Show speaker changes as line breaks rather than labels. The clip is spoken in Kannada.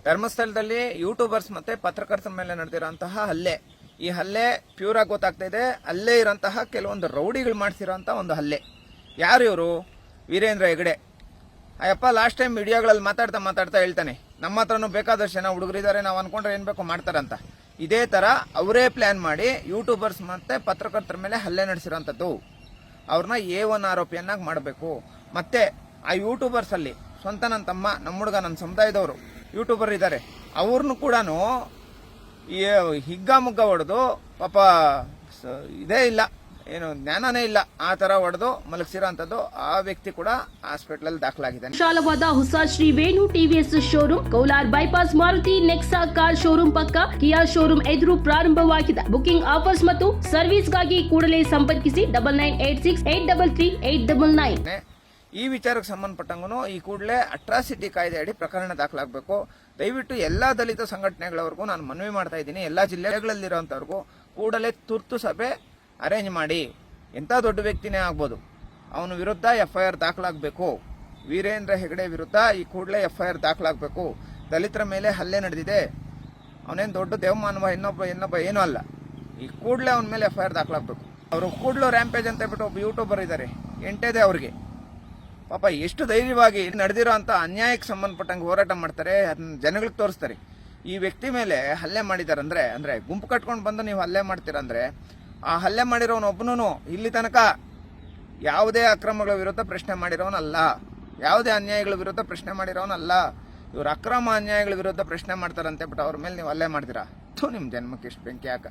ಧರ್ಮಸ್ಥಳದಲ್ಲಿ ಯೂಟ್ಯೂಬರ್ಸ್ ಮತ್ತೆ ಪತ್ರಕರ್ತರ ಮೇಲೆ ನಡೆದಿರೋಂತಹ ಹಲ್ಲೆ, ಈ ಹಲ್ಲೆ ಪ್ಯೂರ್ ಆಗಿ ಗೊತ್ತಾಗ್ತಾ ಇದೆ. ಅಲ್ಲೇ ಇರೋಂತಹ ಕೆಲವೊಂದು ರೌಡಿಗಳು ಮಾಡಿಸಿರೋಂಥ ಒಂದು ಹಲ್ಲೆ. ಯಾರು ಇವರು? ವೀರೇಂದ್ರ ಹೆಗಡೆ. ಅಯ್ಯಪ್ಪ ಲಾಸ್ಟ್ ಟೈಮ್ ಮೀಡಿಯಾಗಳಲ್ಲಿ ಮಾತಾಡ್ತಾ ಹೇಳ್ತಾನೆ, ನಮ್ಮ ಹತ್ರನೂ ಬೇಕಾದಷ್ಟು ಜನ ಹುಡುಗರಿದ್ದಾರೆ, ನಾವು ಅನ್ಕೊಂಡ್ರೆ ಏನ್ ಬೇಕೋ ಮಾಡ್ತಾರಂತ. ಇದೇ ತರ ಅವರೇ ಪ್ಲಾನ್ ಮಾಡಿ ಯೂಟ್ಯೂಬರ್ಸ್ ಮತ್ತೆ ಪತ್ರಕರ್ತರ ಮೇಲೆ ಹಲ್ಲೆ ನಡೆಸಿರೋಂಥದ್ದು. ಅವ್ರನ್ನ A1 ಆರೋಪಿಯನ್ನಾಗಿ ಮಾಡಬೇಕು. ಮತ್ತೆ ಆ ಯೂಟ್ಯೂಬರ್ಸ್ ಅಲ್ಲಿ ಸ್ವಂತ ನನ್ನ ತಮ್ಮ, ನಮ್ಮ ಹುಡುಗ, ನನ್ನ ಸಮುದಾಯದವರು ಯೂಟ್ಯೂಬರ್ ಇದ್ದಾರೆ, ಅವ್ರನ್ನು ಕೂಡ ಹಿಗ್ಗಾಮುಗ್ಗ ಹೊಡೆದು ಪಾಪ ಇದೇ ಇಲ್ಲ, ಏನು ಜ್ಞಾನನೇ ಇಲ್ಲ, ಆ ತರ ಹೊಡೆದು ಮಲಗಿಸಿರೋಂಥದ್ದು. ಆ ವ್ಯಕ್ತಿ ಕೂಡ ಹಾಸ್ಪಿಟಲ್ ಅಲ್ಲಿ ದಾಖಲಾಗಿದ್ದಾನೆ.
ವಿಶಾಲವಾದ ಹೊಸ Shri Venu TVS showroom Kolar bypass Maruti Nexa car showroom ಪಕ್ಕ ಕಿಯಾ ಶೋರೂಮ್ ಎದುರು ಪ್ರಾರಂಭವಾಗಿದೆ. ಬುಕಿಂಗ್ ಆಫರ್ಸ್ ಮತ್ತು ಸರ್ವಿಸ್ಗಾಗಿ ಕೂಡಲೇ ಸಂಪರ್ಕಿಸಿ 9986833899.
ಈ ವಿಚಾರಕ್ಕೆ ಸಂಬಂಧಪಟ್ಟಂಗೂ ಈ ಕೂಡಲೇ ಅಟ್ರಾಸಿಟಿ ಕಾಯ್ದೆ ಅಡಿ ಪ್ರಕರಣ ದಾಖಲಾಗಬೇಕು. ದಯವಿಟ್ಟು ಎಲ್ಲಾ ದಲಿತ ಸಂಘಟನೆಗಳವರೆಗೂ ನಾನು ಮನವಿ ಮಾಡ್ತಾ ಇದ್ದೀನಿ, ಎಲ್ಲಾ ಜಿಲ್ಲೆಗಳಲ್ಲಿರುವಂತವ್ರಿಗೂ ಕೂಡಲೇ ತುರ್ತು ಸಭೆ ಅರೇಂಜ್ ಮಾಡಿ. ಎಂಥ ದೊಡ್ಡ ವ್ಯಕ್ತಿನೇ ಆಗ್ಬೋದು, ಅವನ ವಿರುದ್ಧ FIR ದಾಖಲಾಗಬೇಕು. ವೀರೇಂದ್ರ ಹೆಗಡೆ ವಿರುದ್ಧ ಈ ಕೂಡಲೇ FIR ದಾಖಲಾಗಬೇಕು. ದಲಿತರ ಮೇಲೆ ಹಲ್ಲೆ ನಡೆದಿದೆ, ಅವನೇನು ದೊಡ್ಡ ದೇವಮಾನವ ಇನ್ನೊಬ್ಬ ಏನೂ ಅಲ್ಲ. ಈ ಕೂಡಲೇ ಅವನ ಮೇಲೆ FIR ದಾಖಲಾಗಬೇಕು. ಅವರು ಕೂಡಲೂ ರ್ಯಾಂಪೇಜ್ ಅಂತ ಹೇಳ್ಬಿಟ್ಟು ಒಬ್ಬ ಯೂಟ್ಯೂಬರ್ ಇದ್ದಾರೆ, ಎಂಟೇದೆ ಅವ್ರಿಗೆ. ಪಾಪ ಎಷ್ಟು ಧೈರ್ಯವಾಗಿ ನಡೆದಿರೋ ಅಂತ ಅನ್ಯಾಯಕ್ಕೆ ಸಂಬಂಧಪಟ್ಟಂಗೆ ಹೋರಾಟ ಮಾಡ್ತಾರೆ, ಅದನ್ನ ಜನಗಳಿಗೆ ತೋರಿಸ್ತಾರೆ. ಈ ವ್ಯಕ್ತಿ ಮೇಲೆ ಹಲ್ಲೆ ಮಾಡಿದಾರಂದ್ರೆ, ಅಂದ್ರೆ ಗುಂಪು ಕಟ್ಕೊಂಡು ಬಂದು ನೀವು ಹಲ್ಲೆ ಮಾಡ್ತೀರಂದ್ರೆ, ಆ ಹಲ್ಲೆ ಮಾಡಿರೋನೊಬ್ಬನೂ ಇಲ್ಲಿ ತನಕ ಯಾವುದೇ ಅಕ್ರಮಗಳ ವಿರುದ್ಧ ಪ್ರಶ್ನೆ ಮಾಡಿರೋನಲ್ಲ, ಯಾವುದೇ ಅನ್ಯಾಯಗಳ ವಿರುದ್ಧ ಪ್ರಶ್ನೆ ಮಾಡಿರೋನಲ್ಲ. ಇವ್ರು ಅಕ್ರಮ ಅನ್ಯಾಯಗಳ ವಿರುದ್ಧ ಪ್ರಶ್ನೆ ಮಾಡ್ತಾರಂತೆ, ಬಟ್ ಅವ್ರ ಮೇಲೆ ನೀವು ಹಲ್ಲೆ ಮಾಡ್ತೀರಾ? ನಿಮ್ಮ ಜನ್ಮಕ್ಕೆ ಇಷ್ಟು ಬೆಂಕಿ ಯಾಕ?